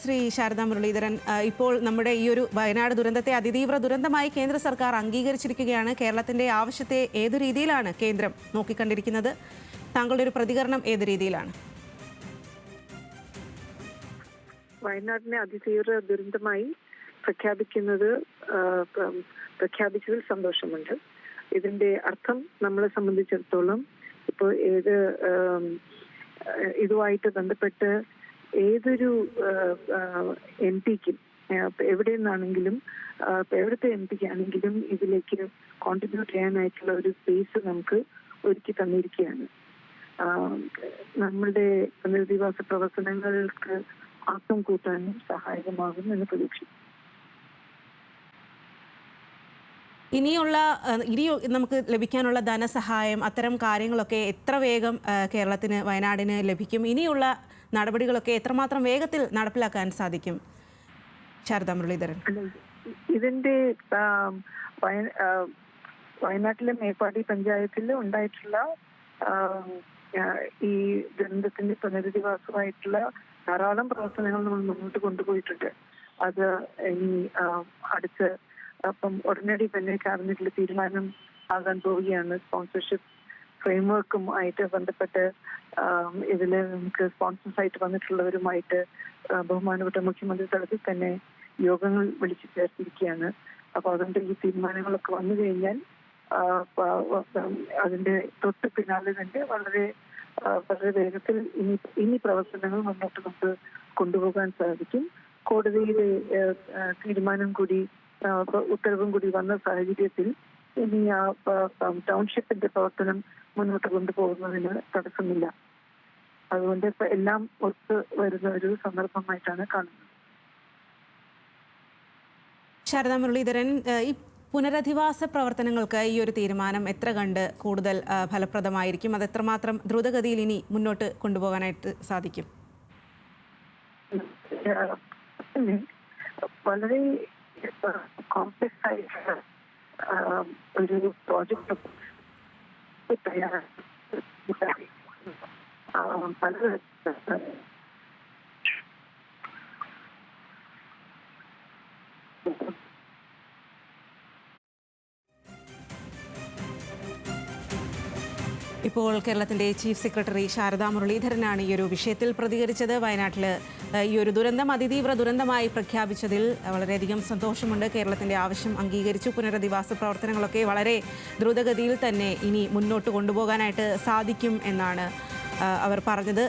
ശ്രീ ശാരദാ മുരളീധരൻ, ഇപ്പോൾ നമ്മുടെ ഈ ഒരു വയനാട് ദുരന്തത്തെ അതിതീവ്ര ദുരന്തമായി കേന്ദ്ര സർക്കാർ അംഗീകരിച്ചിരിക്കുകയാണ്. കേരളത്തിന്റെ ആവശ്യത്തെ ഏതു രീതിയിലാണ് കേന്ദ്രം നോക്കിക്കണ്ടിരിക്കുന്നത്? താങ്കളുടെ ഒരു പ്രതികരണം ഏത് രീതിയിലാണ്? വയനാടിനെ അതിതീവ്ര ദുരന്തമായി പ്രഖ്യാപിച്ചതിൽ സന്തോഷമുണ്ട്. ഇതിന്റെ അർത്ഥം നമ്മളെ സംബന്ധിച്ചിടത്തോളം ഇപ്പോൾ ഇതുമായിട്ട് ബന്ധപ്പെട്ട് ഏതൊരു എം പിക്കും എവിടെ നിന്നാണെങ്കിലും എവിടുത്തെ എം പിക്കാണെങ്കിലും ഇതിലേക്ക് കോൺട്രിബ്യൂട്ട് ചെയ്യാനായിട്ടുള്ള ഒരു സ്പേസ് നമുക്ക് ഒരുക്കി തന്നിരിക്കുകയാണ്. നമ്മളുടെ പുനരധിവാസ പ്രവർത്തനങ്ങൾക്ക് ആക്കം കൂട്ടാനും സഹായകമാകും എന്ന് പ്രതീക്ഷിക്കുന്നു. ഇനി നമുക്ക് ലഭിക്കാനുള്ള ധനസഹായം, അത്തരം കാര്യങ്ങളൊക്കെ എത്ര വേഗം കേരളത്തിന്, വയനാടിന് ലഭിക്കും? ഇനിയുള്ള നടപടികളൊക്കെ എത്രമാത്രം വേഗത്തിൽ നടപ്പിലാക്കാൻ സാധിക്കും? ശാരദാ മുരളീധരൻ, ഇതിന്റെ വയനാട്ടിലെ മേപ്പാടി പഞ്ചായത്തിൽ ഉണ്ടായിട്ടുള്ള ഈ ദുരന്തത്തിന്റെ പുനരധിവാസമായിട്ടുള്ള ധാരാളം പ്രവർത്തനങ്ങൾ നമ്മൾ മുന്നോട്ട് കൊണ്ടുപോയിട്ടുണ്ട്. അത് ഇനി ഉടനടി തന്നെ ക്യാബിനറ്റിൽ തീരുമാനം ആകാൻ പോവുകയാണ്. സ്പോൺസർഷിപ്പ് ഫ്രെയിംവർക്കും ആയിട്ട് ബന്ധപ്പെട്ട് ഇതില് നമുക്ക് സ്പോൺസേഴ്സ് ആയിട്ട് വന്നിട്ടുള്ളവരുമായിട്ട് ബഹുമാനപ്പെട്ട മുഖ്യമന്ത്രി തലത്തിൽ തന്നെ യോഗങ്ങൾ വിളിച്ചു ചേർത്തിരിക്കുകയാണ്. അപ്പൊ അതിന്റെ ഈ തീരുമാനങ്ങളൊക്കെ വന്നു കഴിഞ്ഞാൽ അതിന്റെ തൊട്ട് പിന്നാലെ തന്നെ വളരെ വേഗത്തിൽ ഇനി പ്രവർത്തനങ്ങൾ മുന്നോട്ട് നമുക്ക് കൊണ്ടുപോകാൻ സാധിക്കും. കോടതിയിലെ തീരുമാനം കൂടി, ഉത്തരവും കൂടി വന്ന സാഹചര്യത്തിൽ ഇനി ആ ടൗൺഷിപ്പിന്റെ പ്രവർത്തനം മുന്നോട്ട് കൊണ്ടുപോകുന്നതിന് തടസ്സമില്ല. അതുകൊണ്ട് ഇപ്പൊ എല്ലാം ഒത്തു വരുന്ന ഒരു സന്ദർഭമായിട്ടാണ് കാണുന്നത്. ശാരദാ മുരളീധരൻ, ഈ പുനരധിവാസ പ്രവർത്തനങ്ങൾക്ക് ഈ ഒരു തീരുമാനം എത്ര കണ്ട് കൂടുതൽ ഫലപ്രദമായിരിക്കും? അത് എത്രമാത്രം ദ്രുതഗതിയിൽ ഇനി മുന്നോട്ട് കൊണ്ടുപോകാനായിട്ട് സാധിക്കും? വളരെ കോംപ്ലക്സ് ആയിട്ടുള്ള ഒരു പ്രോജക്റ്റ് പല ഇപ്പോൾ കേരളത്തിൻ്റെ ചീഫ് സെക്രട്ടറി ശാരദാ മുരളീധരനാണ് ഈ ഒരു വിഷയത്തിൽ പ്രതികരിച്ചത്. വയനാട്ടിൽ ഈ ഒരു ദുരന്തം അതിതീവ്ര ദുരന്തമായി പ്രഖ്യാപിച്ചതിൽ വളരെയധികം സന്തോഷമുണ്ട്. കേരളത്തിൻ്റെ ആവശ്യം അംഗീകരിച്ചു. പുനരധിവാസ പ്രവർത്തനങ്ങളൊക്കെ വളരെ ദ്രുതഗതിയിൽ തന്നെ ഇനി മുന്നോട്ട് കൊണ്ടുപോകാനായിട്ട് സാധിക്കും എന്നാണ് അവർ പറഞ്ഞത്.